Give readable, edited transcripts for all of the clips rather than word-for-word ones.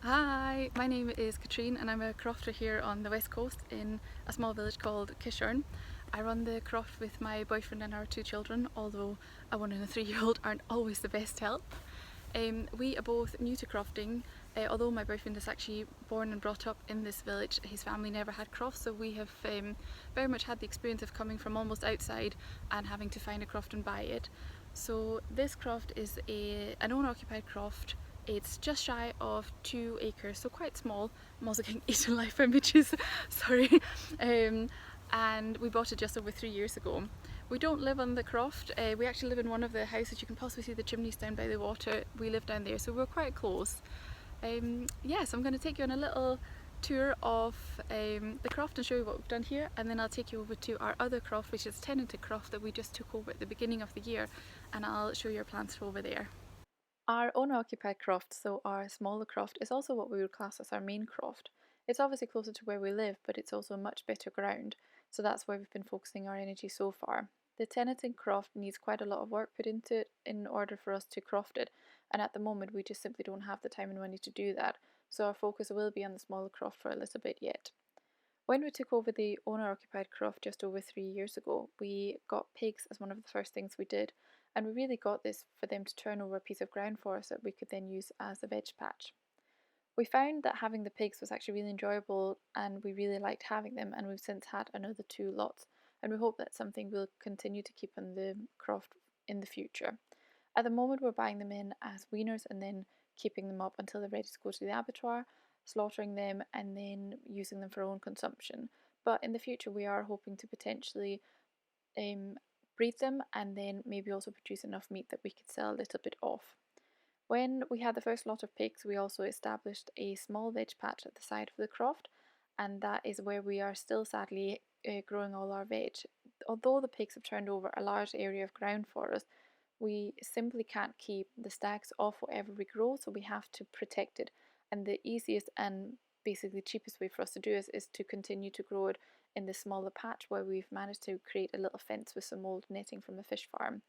Hi, my name is Katrine and I'm a crofter here on the west coast in a small village called Kishorn. I run the croft with my boyfriend and our two children, although a 1 and a 3-year-old aren't always the best help. We are both new to crofting, although my boyfriend is actually born and brought up in this village. His family never had crofts, so we have very much had the experience of coming from almost outside and having to find a croft and buy it. So this croft is an owner-occupied croft. It's just shy of 2 acres, so quite small. I'm also getting eaten alive by midges, sorry. And we bought it just over 3 years ago. We don't live on the croft, we actually live in one of the houses. You can possibly see the chimneys down by the water. We live down there, so we're quite close. So I'm going to take you on a little tour of the croft and show you what we've done here, and then I'll take you over to our other croft, which is tenanted croft that we just took over at the beginning of the year, and I'll show you our plants for over there. Our owner-occupied croft, so our smaller croft, is also what we would class as our main croft. It's obviously closer to where we live, but it's also much better ground, so that's where we've been focusing our energy so far. The tenanted croft needs quite a lot of work put into it in order for us to croft it, and at the moment we just simply don't have the time and money to do that, so our focus will be on the smaller croft for a little bit yet. When we took over the owner-occupied croft just over 3 years ago, we got pigs as one of the first things we did, and we really got this for them to turn over a piece of ground for us that we could then use as a veg patch. We found that having the pigs was actually really enjoyable and we really liked having them, and we've since had another 2 lots, and we hope that's something we'll continue to keep on the croft in the future. At the moment we're buying them in as weaners and then keeping them up until they're ready to go to the abattoir, slaughtering them and then using them for our own consumption. But in the future we are hoping to potentially um, breed them and then maybe also produce enough meat that we could sell a little bit off. When we had the first lot of pigs, we also established a small veg patch at the side of the croft, and that is where we are still sadly growing all our veg. Although the pigs have turned over a large area of ground for us, we simply can't keep the stags off whatever we grow, so we have to protect it. And the easiest and basically cheapest way for us to do this is to continue to grow it in this smaller patch where we've managed to create a little fence with some old netting from a fish farm.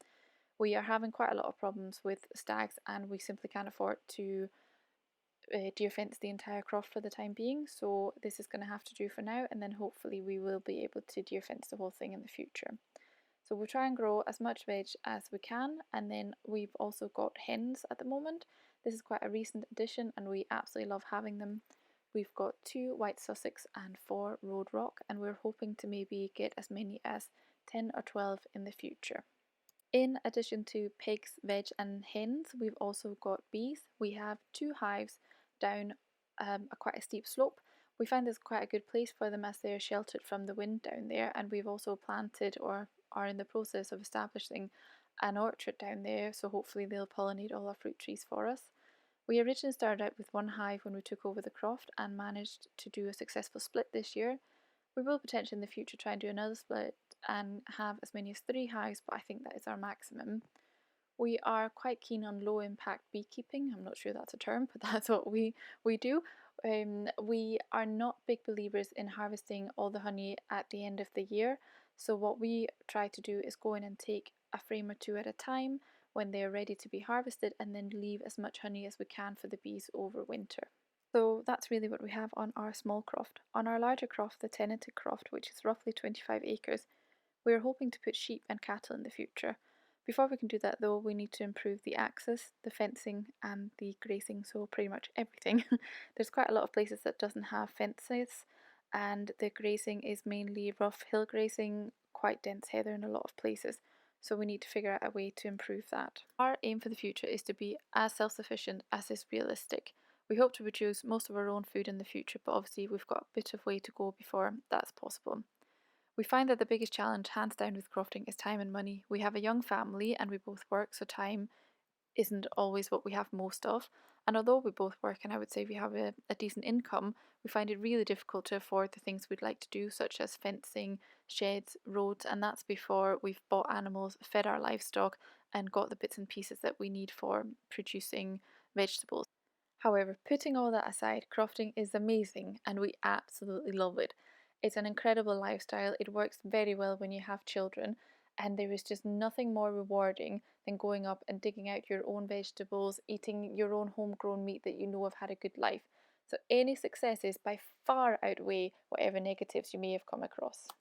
We are having quite a lot of problems with stags, and we simply can't afford to deer fence the entire croft for the time being, so this is going to have to do for now, and then hopefully we will be able to deer fence the whole thing in the future. So we'll try and grow as much veg as we can, and then we've also got hens at the moment. This is quite a recent addition and we absolutely love having them. We've got 2 white Sussex and 4 Road Rock, and we're hoping to maybe get as many as 10 or 12 in the future. In addition to pigs, veg and hens, we've also got bees. We have 2 hives down quite a steep slope. We find this quite a good place for them as they're sheltered from the wind down there, and we've also planted or are in the process of establishing an orchard down there, so hopefully they'll pollinate all our fruit trees for us. We originally started out with 1 hive when we took over the croft and managed to do a successful split this year. We will potentially in the future try and do another split and have as many as 3 hives, but I think that is our maximum. We are quite keen on low impact beekeeping. I'm not sure that's a term, but that's what we do. We are not big believers in harvesting all the honey at the end of the year. So what we try to do is go in and take a frame or 2 at a time when they are ready to be harvested, and then leave as much honey as we can for the bees over winter. So that's really what we have on our small croft. On our larger croft, the tenanted croft, which is roughly 25 acres, we are hoping to put sheep and cattle in the future. Before we can do that though, we need to improve the access, the fencing and the grazing, so pretty much everything. There's quite a lot of places that doesn't have fences, and the grazing is mainly rough hill grazing, quite dense heather in a lot of places. So we need to figure out a way to improve that. Our aim for the future is to be as self-sufficient as is realistic. We hope to produce most of our own food in the future, but obviously we've got a bit of way to go before that's possible. We find that the biggest challenge, hands down, with crofting is time and money. We have a young family and we both work, so time isn't always what we have most of. And although we both work and I would say we have a decent income, we find it really difficult to afford the things we'd like to do, such as fencing, sheds, roads, and that's before we've bought animals, fed our livestock, and got the bits and pieces that we need for producing vegetables. However, putting all that aside, crofting is amazing and we absolutely love it. It's an incredible lifestyle, it works very well when you have children, and there is just nothing more rewarding than going up and digging out your own vegetables, eating your own homegrown meat that you know have had a good life. So any successes by far outweigh whatever negatives you may have come across.